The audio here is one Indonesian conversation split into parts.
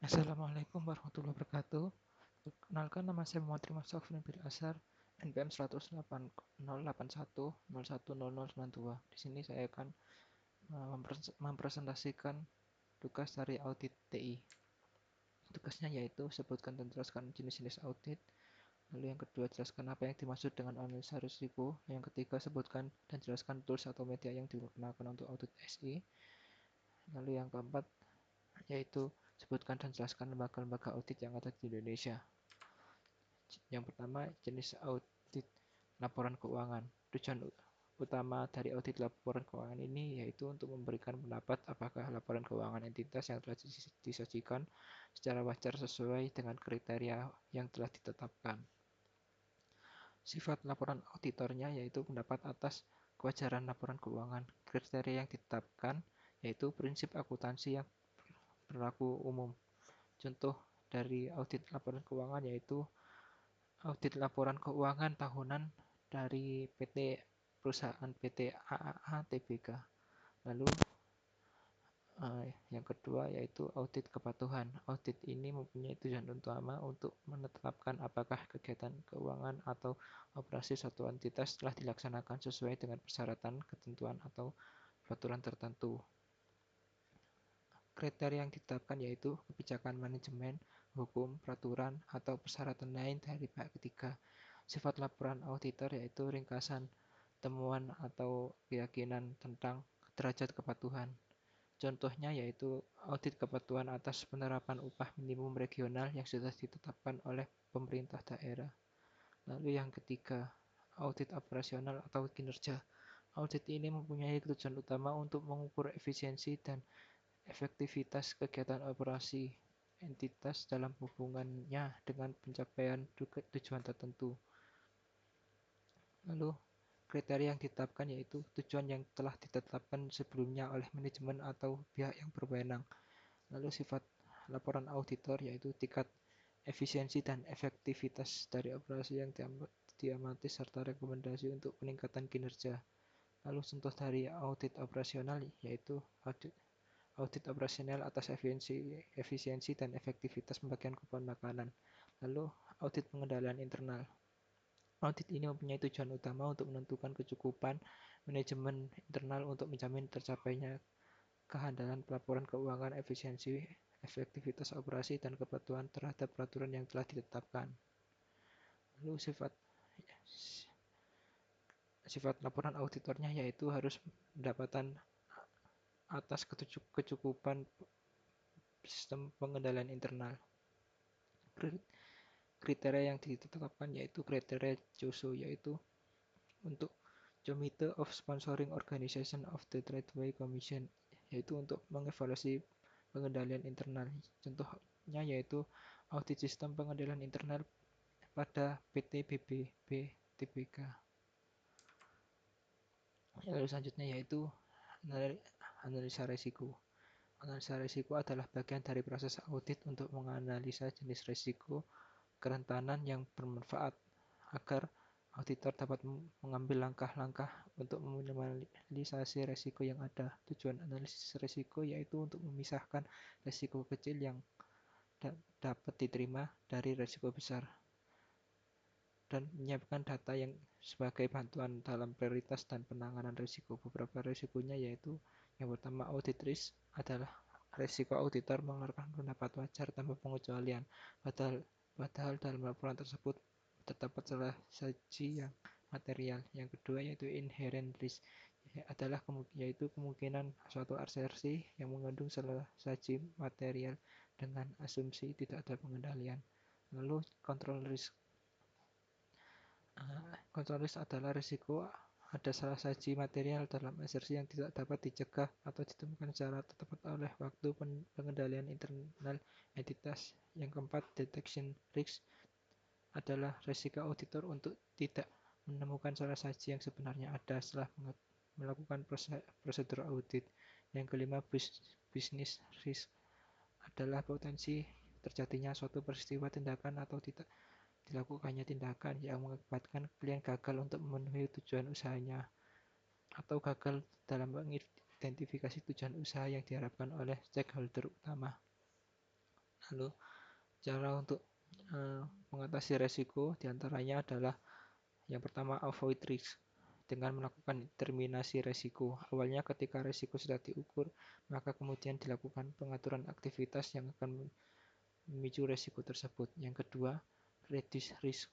Assalamualaikum warahmatullahi wabarakatuh. Perkenalkan, nama saya Muhammad Rima Sofyan bin Asar, NPM 108.081.010092. Di sini saya akan mempresentasikan tugas dari audit TI. Tugasnya yaitu sebutkan dan jelaskan jenis-jenis audit. Lalu yang kedua, jelaskan apa yang dimaksud dengan analisa risiko. Yang ketiga, sebutkan dan jelaskan tools atau media yang digunakan untuk audit SI. Lalu yang keempat, yaitu sebutkan dan jelaskan lembaga-lembaga audit yang ada di Indonesia. Yang pertama, jenis audit laporan keuangan. Tujuan utama dari audit laporan keuangan ini yaitu untuk memberikan pendapat apakah laporan keuangan entitas yang telah disajikan secara wajar sesuai dengan kriteria yang telah ditetapkan. Sifat laporan auditornya yaitu pendapat atas kewajaran laporan keuangan. Kriteria yang ditetapkan yaitu prinsip akuntansi yang berlaku umum. Contoh dari audit laporan keuangan yaitu audit laporan keuangan tahunan dari perusahaan PT AAA Tbk. Lalu yang kedua yaitu audit kepatuhan. Audit ini mempunyai tujuan utama untuk menetapkan apakah kegiatan keuangan atau operasi suatu entitas telah dilaksanakan sesuai dengan persyaratan, ketentuan, atau peraturan tertentu. Kriteria yang ditetapkan yaitu kebijakan manajemen, hukum, peraturan, atau persyaratan lain dari pihak ketiga. Sifat laporan auditor yaitu ringkasan temuan atau keyakinan tentang derajat kepatuhan. Contohnya yaitu audit kepatuhan atas penerapan upah minimum regional yang sudah ditetapkan oleh pemerintah daerah. Lalu yang ketiga, audit operasional atau kinerja. Audit ini mempunyai tujuan utama untuk mengukur efisiensi dan efektivitas kegiatan operasi entitas dalam hubungannya dengan pencapaian tujuan tertentu. Lalu, kriteria yang ditetapkan yaitu tujuan yang telah ditetapkan sebelumnya oleh manajemen atau pihak yang berwenang. Lalu sifat laporan auditor yaitu tingkat efisiensi dan efektivitas dari operasi yang diamati serta rekomendasi untuk peningkatan kinerja. Lalu contoh dari audit operasional yaitu audit operasional atas efisiensi dan efektivitas pembagian kupon makanan. Lalu audit pengendalian internal. Audit ini mempunyai tujuan utama untuk menentukan kecukupan manajemen internal untuk menjamin tercapainya kehandalan pelaporan keuangan, efisiensi, efektivitas operasi, dan kepatuhan terhadap peraturan yang telah ditetapkan. Lalu sifat laporan auditornya yaitu harus mendapatkan atas kecukupan sistem pengendalian internal. Kriteria yang ditetapkan yaitu kriteria COSO, yaitu untuk Committee of Sponsoring Organization of the Tradeway Commission, yaitu untuk mengevaluasi pengendalian internal. Contohnya yaitu audit sistem pengendalian internal pada PT BBB Tbk. Lalu selanjutnya yaitu analisa risiko. Analisa risiko adalah bagian dari proses audit untuk menganalisa jenis risiko kerentanan yang bermanfaat agar auditor dapat mengambil langkah-langkah untuk meminimalisasi risiko yang ada. Tujuan analisis risiko yaitu untuk memisahkan risiko kecil yang dapat diterima dari risiko besar dan menyiapkan data yang sebagai bantuan dalam prioritas dan penanganan risiko. Beberapa risikonya yaitu yang pertama, audit risk adalah risiko auditor mengeluarkan pendapat wajar tanpa pengecualian, padahal dalam laporan tersebut terdapat salah saji yang material. Yang kedua yaitu inherent risk, yaitu kemungkinan suatu asersi yang mengandung salah saji material dengan asumsi tidak ada pengendalian. Lalu control risk. Control risk adalah risiko ada salah saji material dalam asersi yang tidak dapat dicegah atau ditemukan secara tepat oleh waktu pengendalian internal entitas. Yang keempat, detection risk adalah risiko auditor untuk tidak menemukan salah saji yang sebenarnya ada setelah melakukan prosedur audit. Yang kelima, business risk adalah potensi terjadinya suatu peristiwa, tindakan, atau tidak dilakukannya tindakan yang mengakibatkan klien gagal untuk memenuhi tujuan usahanya atau gagal dalam mengidentifikasi tujuan usaha yang diharapkan oleh stakeholder utama. Lalu cara untuk mengatasi resiko diantaranya adalah yang pertama avoid risk dengan melakukan determinasi resiko. Awalnya ketika resiko sudah diukur, maka kemudian dilakukan pengaturan aktivitas yang akan memicu resiko tersebut. Yang kedua, reduce risk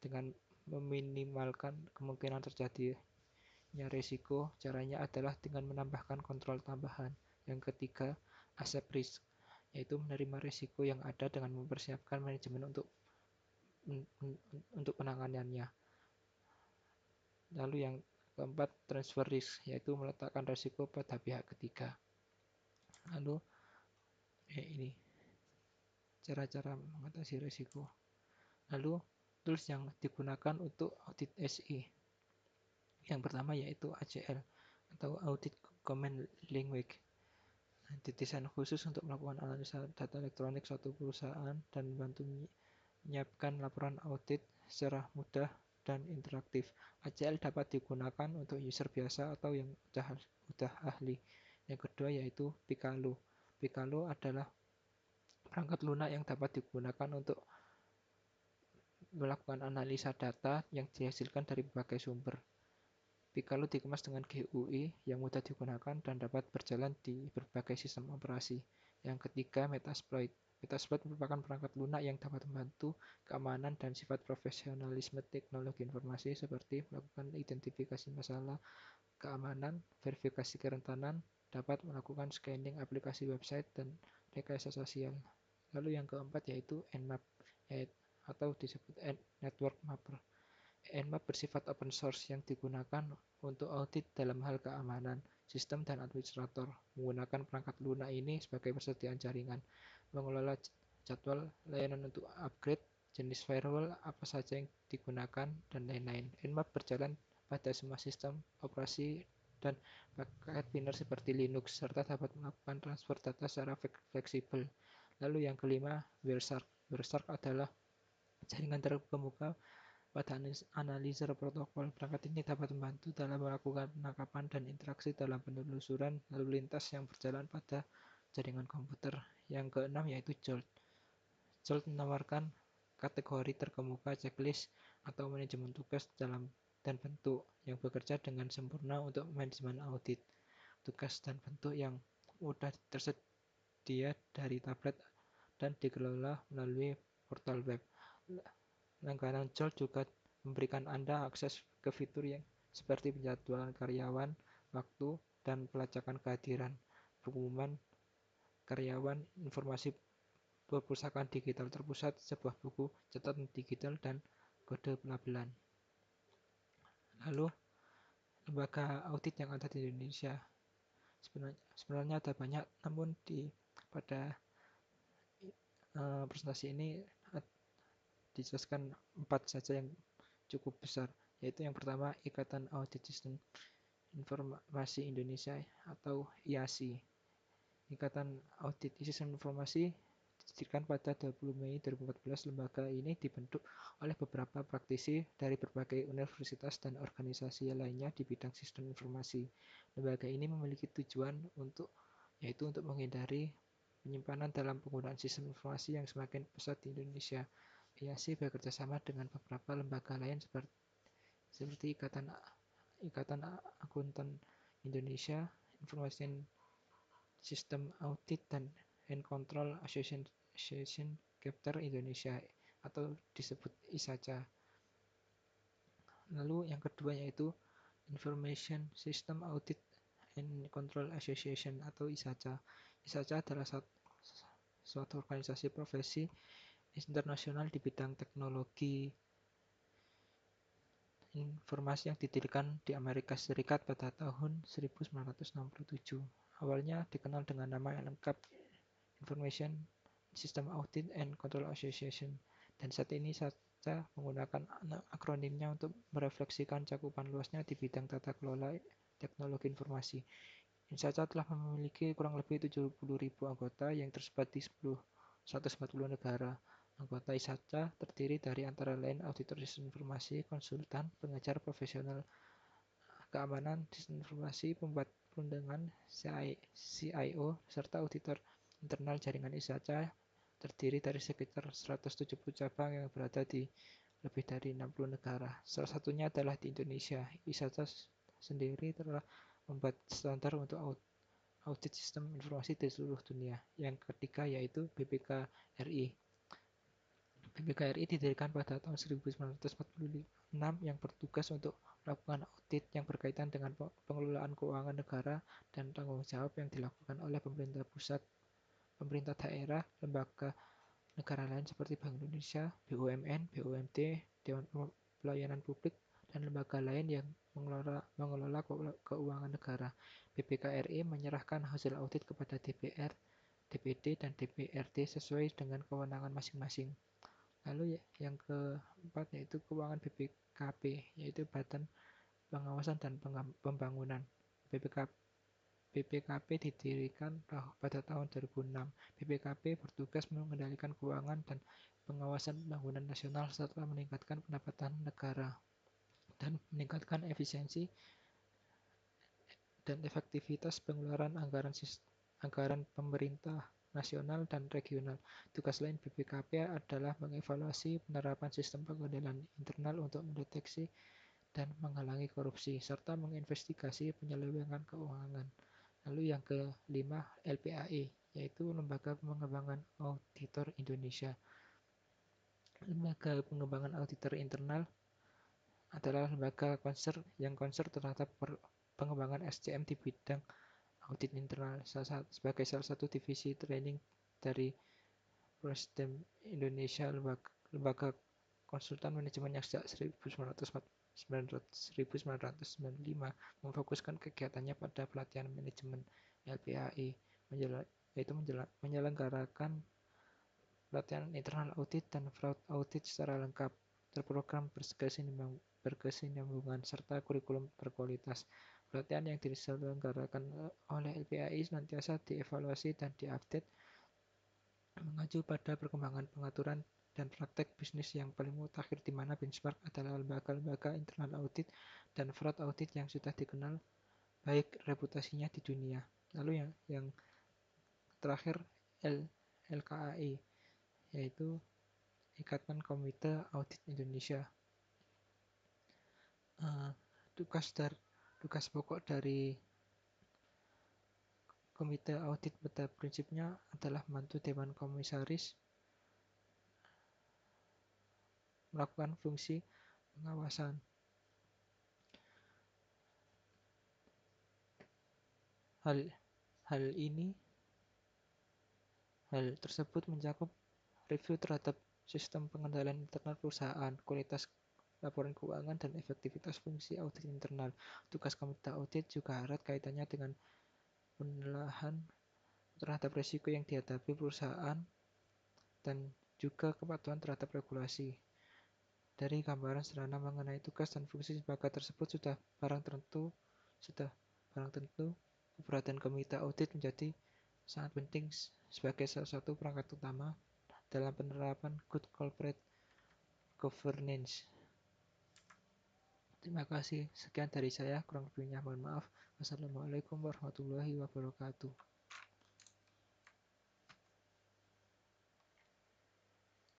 dengan meminimalkan kemungkinan terjadinya resiko. Caranya adalah dengan menambahkan kontrol tambahan. Yang ketiga, accept risk, yaitu menerima risiko yang ada dengan mempersiapkan manajemen untuk penanganannya. Lalu yang keempat, transfer risk, yaitu meletakkan risiko pada pihak ketiga. Lalu ini cara-cara mengatasi risiko. Lalu tools yang digunakan untuk audit SE. Yang pertama yaitu ACL atau Audit Command Language. Didesain khusus untuk melakukan analisa data elektronik suatu perusahaan dan membantu menyiapkan laporan audit secara mudah dan interaktif. ACL dapat digunakan untuk user biasa atau yang udah ahli. Yang kedua yaitu Picalo. Picalo adalah perangkat lunak yang dapat digunakan untuk melakukan analisa data yang dihasilkan dari berbagai sumber. Picalo dikemas dengan GUI yang mudah digunakan dan dapat berjalan di berbagai sistem operasi. Yang ketiga, Metasploit. Metasploit merupakan perangkat lunak yang dapat membantu keamanan dan sifat profesionalisme teknologi informasi seperti melakukan identifikasi masalah keamanan, verifikasi kerentanan, dapat melakukan scanning aplikasi website dan rekayasa sosial. Lalu yang keempat yaitu Nmap atau disebut Network Mapper. Nmap bersifat open source yang digunakan untuk audit dalam hal keamanan, sistem dan administrator. Menggunakan perangkat lunak ini sebagai persediaan jaringan, mengelola jadwal layanan untuk upgrade, jenis firewall apa saja yang digunakan, dan lain-lain. Nmap berjalan pada semua sistem operasi dan paket pinner seperti Linux, serta dapat melakukan transfer data secara fleksibel. Lalu yang kelima, Wireshark. Wireshark adalah jaringan terkemuka pada analisis protokol. Perangkat ini dapat membantu dalam melakukan penangkapan dan interaksi dalam penelusuran lalu lintas yang berjalan pada jaringan komputer. Yang keenam yaitu Jolt. Jolt menawarkan kategori terkemuka, checklist, atau manajemen tugas dalam dan bentuk yang bekerja dengan sempurna untuk manajemen audit. Tugas dan bentuk yang mudah tersedia dari tablet dan dikelola melalui portal web. Langganan Jolt juga memberikan Anda akses ke fitur yang seperti penjadwalan karyawan, waktu, dan pelacakan kehadiran, pengumuman karyawan, informasi perpustakaan digital terpusat, sebuah buku catatan digital, dan kode pelabelan. Lalu, lembaga audit yang ada di Indonesia. Sebenarnya ada banyak, namun pada presentasi ini dijelaskan 4 saja yang cukup besar, yaitu yang pertama Ikatan Audit Sistem Informasi Indonesia atau IASI. Ikatan Audit Sistem Informasi didirikan pada 20 Mei 2014. Lembaga ini dibentuk oleh beberapa praktisi dari berbagai universitas dan organisasi lainnya di bidang sistem informasi. Lembaga ini memiliki tujuan yaitu untuk menghindari penyimpanan dalam penggunaan sistem informasi yang semakin pesat di Indonesia. IASI bekerja sama dengan beberapa lembaga lain seperti Ikatan Akuntan Indonesia, Information System Audit, dan Control Association Chapter Indonesia atau disebut ISACA. Lalu yang kedua yaitu Information System Audit and Control Association atau ISACA. ISACA adalah suatu organisasi profesi internasional di bidang teknologi informasi yang didirikan di Amerika Serikat pada tahun 1967. Awalnya dikenal dengan nama yang lengkap Information System Audit and Control Association, dan saat ini saja menggunakan akronimnya untuk merefleksikan cakupan luasnya di bidang tata kelola teknologi informasi. ISACA telah memiliki kurang lebih 70.000 anggota yang tersebar di 140 negara. Anggota ISACA terdiri dari antara lain auditor sistem informasi, konsultan, pengajar profesional keamanan sistem informasi, pembuat perundangan, CIO, serta auditor internal jaringan ISACA terdiri dari sekitar 170 cabang yang berada di lebih dari 60 negara. Salah satunya adalah di Indonesia. ISATA sendiri telah membuat standar untuk audit sistem informasi di seluruh dunia. Yang ketiga yaitu BPK-RI. BPK-RI didirikan pada tahun 1946 yang bertugas untuk melakukan audit yang berkaitan dengan pengelolaan keuangan negara dan tanggung jawab yang dilakukan oleh pemerintah pusat, pemerintah daerah, lembaga negara lain seperti Bank Indonesia, BUMN, BUMD, Dewan Pelayanan Publik, dan lembaga lain yang mengelola keuangan negara. BPK-RI menyerahkan hasil audit kepada DPR, DPD, dan DPRD sesuai dengan kewenangan masing-masing. Lalu yang keempat yaitu keuangan BPKP, yaitu Badan Pengawasan dan Pembangunan. BPKP didirikan pada tahun 2006. BPKP bertugas mengendalikan keuangan dan pengawasan pembangunan nasional serta meningkatkan pendapatan negara dan meningkatkan efisiensi dan efektivitas pengeluaran anggaran pemerintah nasional dan regional. Tugas lain BPKP adalah mengevaluasi penerapan sistem pengendalian internal untuk mendeteksi dan menghalangi korupsi, serta menginvestigasi penyelewengan keuangan. Lalu yang kelima, LPAI, yaitu Lembaga Pengembangan Auditor Indonesia. Lembaga Pengembangan Auditor Internal adalah lembaga yang concern terhadap pengembangan SDM di bidang audit internal sebagai salah satu divisi training dari Presiden Indonesia, lembaga konsultan manajemen yang sejak 1995 memfokuskan kegiatannya pada pelatihan manajemen. LPAI yaitu menyelenggarakan pelatihan internal audit dan fraud audit secara lengkap, terprogram, berkesinambungan, serta kurikulum berkualitas. Pelatihan yang diselenggarakan oleh LPAI senantiasa dievaluasi dan diupdate mengacu pada perkembangan pengaturan dan praktek bisnis yang paling mutakhir, di mana benchmark adalah lembaga-lembaga internal audit dan fraud audit yang sudah dikenal baik reputasinya di dunia. Lalu yang terakhir LKAI, yaitu Ikatan Komite Audit Indonesia. Tugas pokok dari Komite Audit pada prinsipnya adalah membantu Dewan Komisaris melakukan fungsi pengawasan. Hal tersebut mencakup review terhadap sistem pengendalian internal perusahaan, kualitas laporan keuangan, dan efektivitas fungsi audit internal. Tugas komite audit juga erat kaitannya dengan penilaian terhadap risiko yang dihadapi perusahaan dan juga kepatuhan terhadap regulasi. Dari gambaran sederhana mengenai tugas dan fungsi lembaga tersebut sudah barang tentu, keberadaan komite audit menjadi sangat penting sebagai salah satu perangkat utama dalam penerapan good corporate governance. Terima kasih. Sekian dari saya, kurang lebihnya mohon maaf. Wassalamualaikum warahmatullahi wabarakatuh.